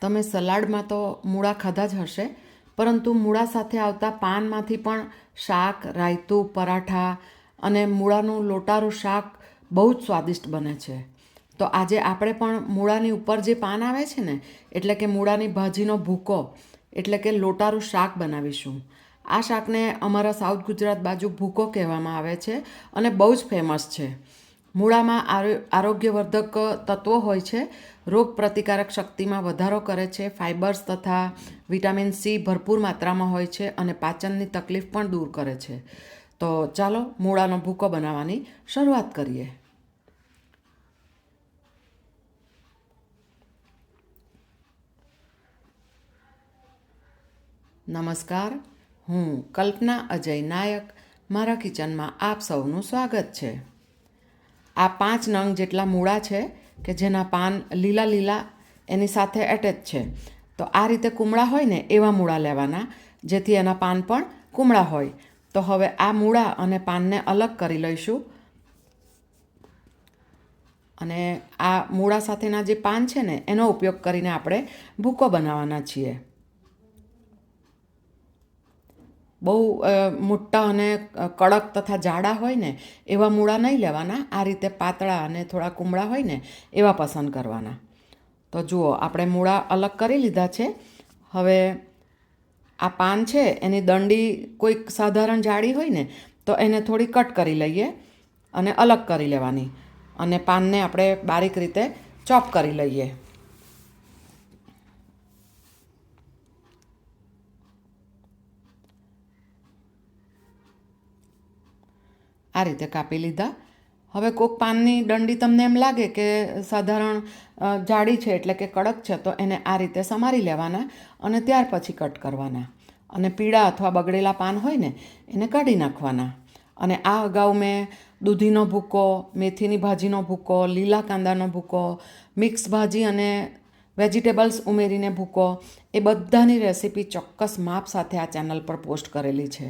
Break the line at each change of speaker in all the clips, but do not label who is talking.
તમે સલાડમાં તો મૂળા ખાધા જ હશે, પરંતુ મૂળા સાથે આવતા પાનમાંથી પણ શાક, રાયતું, પરાઠા અને મૂળાનું લોટારું શાક બહુ જ સ્વાદિષ્ટ બને છે. તો આજે આપણે પણ મૂળાની ઉપર જે પાન આવે છે ને, એટલે કે મૂળાની ભાજીનો ભૂકો, એટલે કે લોટારું શાક બનાવીશું. આ શાકને અમારા સાઉથ ગુજરાત બાજુ ભૂકો કહેવામાં આવે છે અને બહુ જ ફેમસ છે. મૂળામાં આરોગ્યવર્ધક તત્વો હોય છે, રોગ પ્રતિકારક શક્તિમાં વધારો કરે છે, ફાઇબર્સ તથા વિટામિન સી ભરપૂર માત્રામાં હોય છે અને પાચનની તકલીફ પણ દૂર કરે છે. તો ચાલો મૂળાનો ભૂકો બનાવવાની શરૂઆત કરીએ. નમસ્કાર, હું કલ્પના અજય નાયક. મારા કિચનમાં આપ સૌનું સ્વાગત છે. આ 5 નંગ જેટલા મૂળા છે કે જેના પાન લીલા લીલા એની સાથે એટેચ છે. તો આ રીતે કુમળા હોય ને એવા મૂળા લેવાના, જેથી એના પાન પણ કુમળા હોય. તો હવે આ મૂળા અને પાનને અલગ કરી લઈશું. અને આ મૂળા સાથેના જે પાન છે ને એનો ઉપયોગ કરીને આપણે ભૂકો બનાવવાના છીએ. બહુ મોટા અને કડક તથા જાડા હોય ને એવા મૂળા નહીં લેવાના. આ રીતે પાતળા અને થોડા કુમળા હોય ને એવા પસંદ કરવાના. તો જુઓ, આપણે મૂળા અલગ કરી લીધા છે. હવે આ પાન છે એની દંડી કોઈક સાધારણ જાડી હોય ને તો એને થોડી કટ કરી લઈએ અને અલગ કરી લેવાની. અને પાનને આપણે બારીક રીતે ચોપ કરી લઈએ. આ રીતે કાપી લીધા. હવે કોઈક પાનની દંડી તમને એમ લાગે કે સાધારણ જાડી છે એટલે કે કડક છે, તો એને આ રીતે સમારી લેવાના અને ત્યાર પછી કટ કરવાના. અને પીળા અથવા બગડેલા પાન હોય ને એને કાઢી નાખવાના. અને આ અગાઉ મેં દૂધીનો ભૂકો, મેથીની ભાજીનો ભૂકો, લીલા કાંદાનો ભૂકો, મિક્સ ભાજી અને વેજીટેબલ્સ ઉમેરીને ભૂકો, એ બધાની રેસીપી ચોક્કસ માપ સાથે આ ચેનલ પર પોસ્ટ કરેલી છે.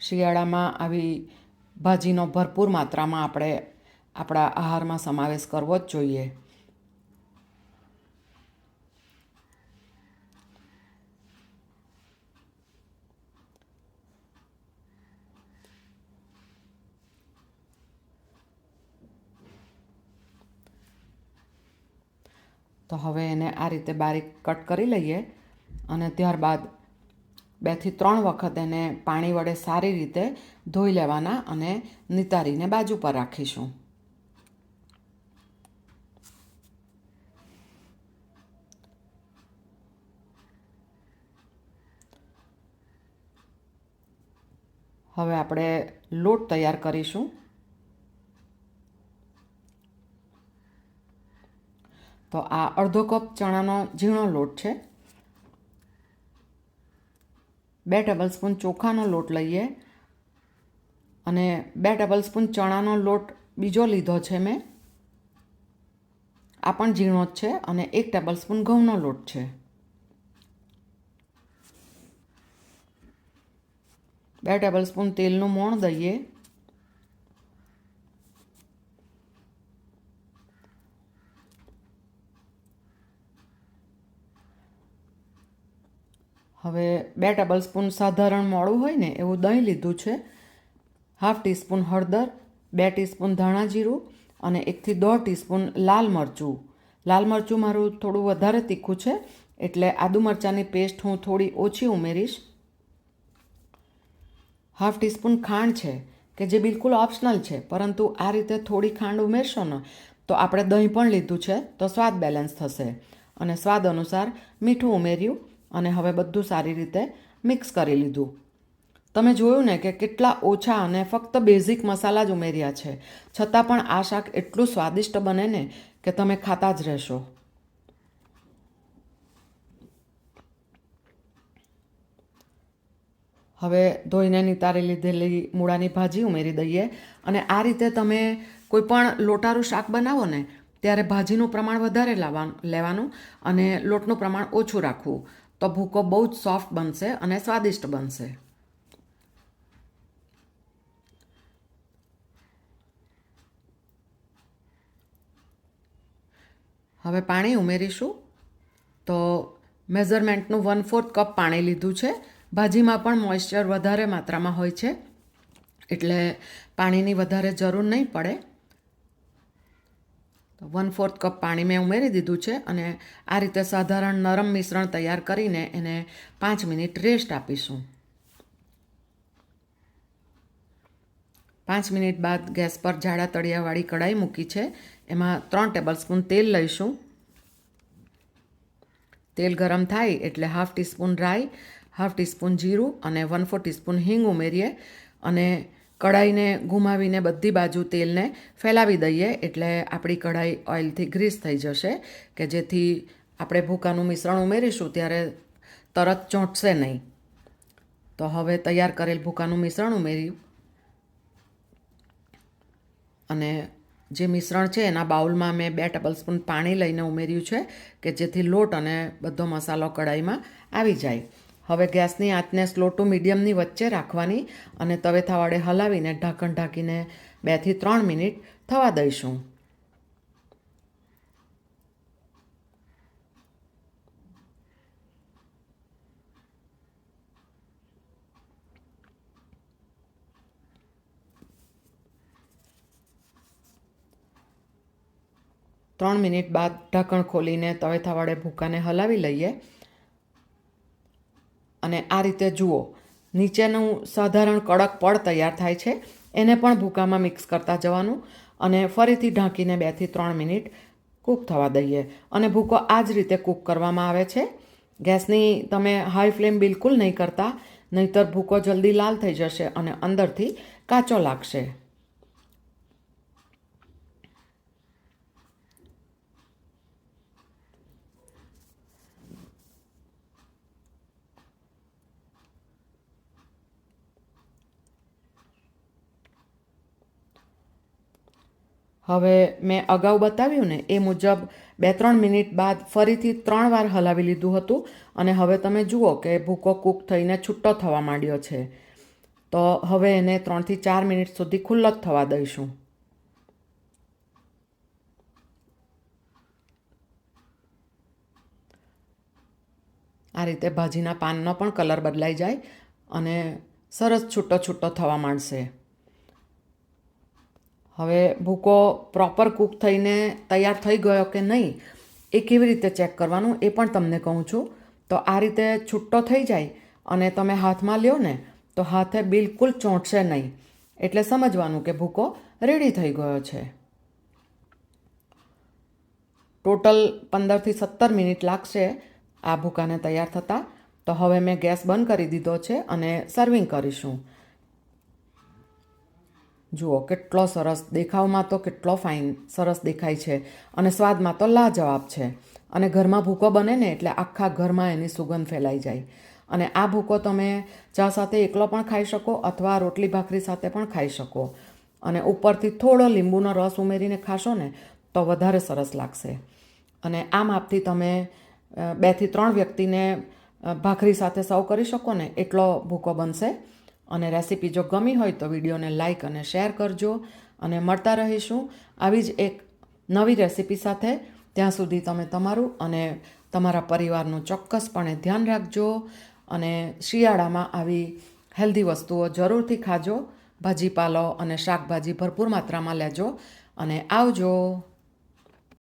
શિયાળામાં આવી ભાજીનો ભરપૂર માત્રામાં આપણે આપણા આહારમાં સમાવેશ કરવો જ જોઈએ. તો હવે એને આ રીતે બારીક કટ કરી લઈએ અને ત્યારબાદ 2 થી 3 વખત એને પાણી વડે સારી રીતે ધોઈ લેવાના અને નિતારીને બાજુ પર રાખીશું. હવે આપણે લોટ તૈયાર કરીશું. તો આ અડધો કપ ચણાનો ઝીણો લોટ છે. 2 ટેબલસ્પૂન ચોખાનો લોટ લઈએ અને 2 ટેબલસ્પૂન ચણાનો લોટ બીજો લીધો છે મેં. આ પણ ઝીણો જ છે. અને 1 ટેબલસ્પૂન ઘઉંનો લોટ છે. 2 ટેબલસ્પૂન તેલનું મોણ દઈએ. હવે 2 ટેબલસ્પૂન સાધારણ મોળું હોય ને એવું દહીં લીધું છે. 1/2 ટીસ્પૂન હળદર, 2 ટીસ્પૂન ધાણા જીરું અને 1 થી 1.5 ટીસ્પૂન લાલ મરચું. લાલ મરચું મારું થોડું વધારે તીખું છે એટલે આદુ મરચાંની પેસ્ટ હું થોડી ઓછી ઉમેરીશ. 1/2 ટીસ્પૂન ખાંડ છે કે જે બિલકુલ ઓપ્શનલ છે, પરંતુ આ રીતે થોડી ખાંડ ઉમેરશો ને તો આપણે દહીં પણ લીધું છે તો સ્વાદ બેલેન્સ થશે. અને સ્વાદ અનુસાર મીઠું ઉમેર્યું અને હવે બધું સારી રીતે મિક્સ કરી લીધું. તમે જોયું ને કે કેટલા ઓછા અને ફક્ત બેઝિક મસાલા જ ઉમેર્યા છે, છતાં પણ આ શાક એટલું સ્વાદિષ્ટ બને ને કે તમે ખાતા જ રહેશો. હવે ધોઈને નિતારી લીધેલી મૂળાની ભાજી ઉમેરી દઈએ. અને આ રીતે તમે કોઈ પણ લોટારું શાક બનાવો ને ત્યારે ભાજીનું પ્રમાણ વધારે લેવાનું અને લોટનું પ્રમાણ ઓછું રાખવું. તો ભૂકો બહુ જ સોફ્ટ બનશે અને સ્વાદિષ્ટ બનશે. હવે પાણી ઉમેરીશું. તો મેઝરમેન્ટનું 1/4 કપ પાણી લીધું છે. ભાજીમાં પણ મોઇશ્ચર વધારે માત્રામાં હોય છે, એટલે પાણીની વધારે જરૂર નહીં પડે. તો 1/4 કપ પાણી મેં ઉમેરી દીધું છે અને આ રીતે સાધારણ નરમ મિશ્રણ તૈયાર કરીને એને 5 મિનિટ રેસ્ટ આપીશું. 5 મિનિટ બાદ ગેસ પર જાડા તળિયાવાળી કઢાઈ મૂકી છે. એમાં 3 ટેબલસ્પૂન તેલ લઈશું. તેલ ગરમ થાય એટલે 1/2 ટીસ્પૂન રાઈ, 1/2 ટીસ્પૂન જીરું અને 1/4 ટીસ્પૂન હિંગ ઉમેરીએ અને કઢાઈને ઘુમાવીને બધી બાજુ તેલને ફેલાવી દઈએ, એટલે આપણી કઢાઈ ઓઇલથી ગ્રીસ થઈ જશે, કે જેથી આપણે ભૂકાનું મિશ્રણ ઉમેરીશું ત્યારે તરત ચોંટશે નહીં. તો હવે તૈયાર કરેલ ભૂકાનું મિશ્રણ ઉમેર્યું અને જે મિશ્રણ છે એના બાઉલમાં મેં 2 ટેબલસ્પૂન પાણી લઈને ઉમેર્યું છે, કે જેથી લોટ અને બધો મસાલો કઢાઈમાં આવી જાય. હવે ગેસની આંચને સ્લો ટુ મીડિયમની વચ્ચે રાખવાની અને તવેથા વડે હલાવીને ઢાંકણ ઢાંકીને 2 થી 3 મિનિટ થવા દઈશું. ત્રણ મિનિટ બાદ ઢાંકણ ખોલીને તવેથા વડે ભૂકાને હલાવી લઈએ અને આ રીતે જુઓ, નીચેનું સાધારણ કડક પડ તૈયાર થાય છે. એને પણ ભૂકામાં મિક્સ કરતા જવાનું અને ફરીથી ઢાંકીને 2 થી 3 મિનિટ કૂક થવા દઈએ. અને ભૂકો આ જ રીતે કૂક કરવામાં આવે છે. ગેસની તમે હાઈ ફ્લેમ બિલકુલ નહીં કરતા, નહીંતર ભૂકો જલ્દી લાલ થઈ જશે અને અંદરથી કાચો લાગશે. હવે મેં અગાઉ બતાવ્યું ને એ મુજબ 2-3 મિનિટ બાદ ફરીથી 3 વાર હલાવી લીધું હતું અને હવે તમે જુઓ કે ભૂકો કૂક થઈને છૂટો થવા માંડ્યો છે. તો હવે એને 3 થી 4 મિનિટ સુધી ખુલ્લો જ થવા દઈશું. આ રીતે ભાજીના પાનનો પણ કલર બદલાઈ જાય અને સરસ છૂટો છૂટો થવા માંડશે. હવે ભૂકો પ્રોપર કૂક થઈને તૈયાર થઈ ગયો કે નહીં એ કેવી રીતે ચેક કરવાનું એ પણ તમને કહું છું. તો આ રીતે છૂટો થઈ જાય અને તમે હાથમાં લ્યો ને તો હાથે બિલકુલ ચોંટશે નહીં, એટલે સમજવાનું કે ભૂકો રેડી થઈ ગયો છે. ટોટલ 15 થી 17 મિનિટ લાગશે આ ભૂકાને તૈયાર થતાં. તો હવે મેં ગેસ બંધ કરી દીધો છે અને સર્વિંગ કરીશું. જુઓ કેટલો સરસ, દેખાવમાં તો કેટલો ફાઇન સરસ દેખાય છે અને સ્વાદમાં તો લાજવાબ છે. અને ઘરમાં ભૂકો બને ને એટલે આખા ઘરમાં એની સુગંધ ફેલાઈ જાય. અને આ ભૂકો તમે ચા સાથે એકલો પણ ખાઈ શકો અથવા રોટલી ભાખરી સાથે પણ ખાઈ શકો. અને ઉપરથી થોડો લીંબુનો રસ ઉમેરીને ખાશો ને તો વધારે સરસ લાગશે. અને આ માપથી તમે 2 થી 3 વ્યક્તિને ભાખરી સાથે સર્વ કરી શકો ને એટલો ભૂકો બનશે. અને રેસીપી જો ગમી હોય તો વિડીયોને લાઇક અને શેર કરજો અને મળતા રહીશું આવી જ એક નવી રેસીપી સાથે. ત્યાં સુધી તમે તમારું અને તમારા પરિવારનું ચોક્કસપણે ધ્યાન રાખજો અને શિયાળામાં આવી હેલ્ધી વસ્તુઓ જરૂરથી ખાજો. ભાજીપાલો અને શાકભાજી ભરપૂર માત્રામાં લેજો અને આવજો.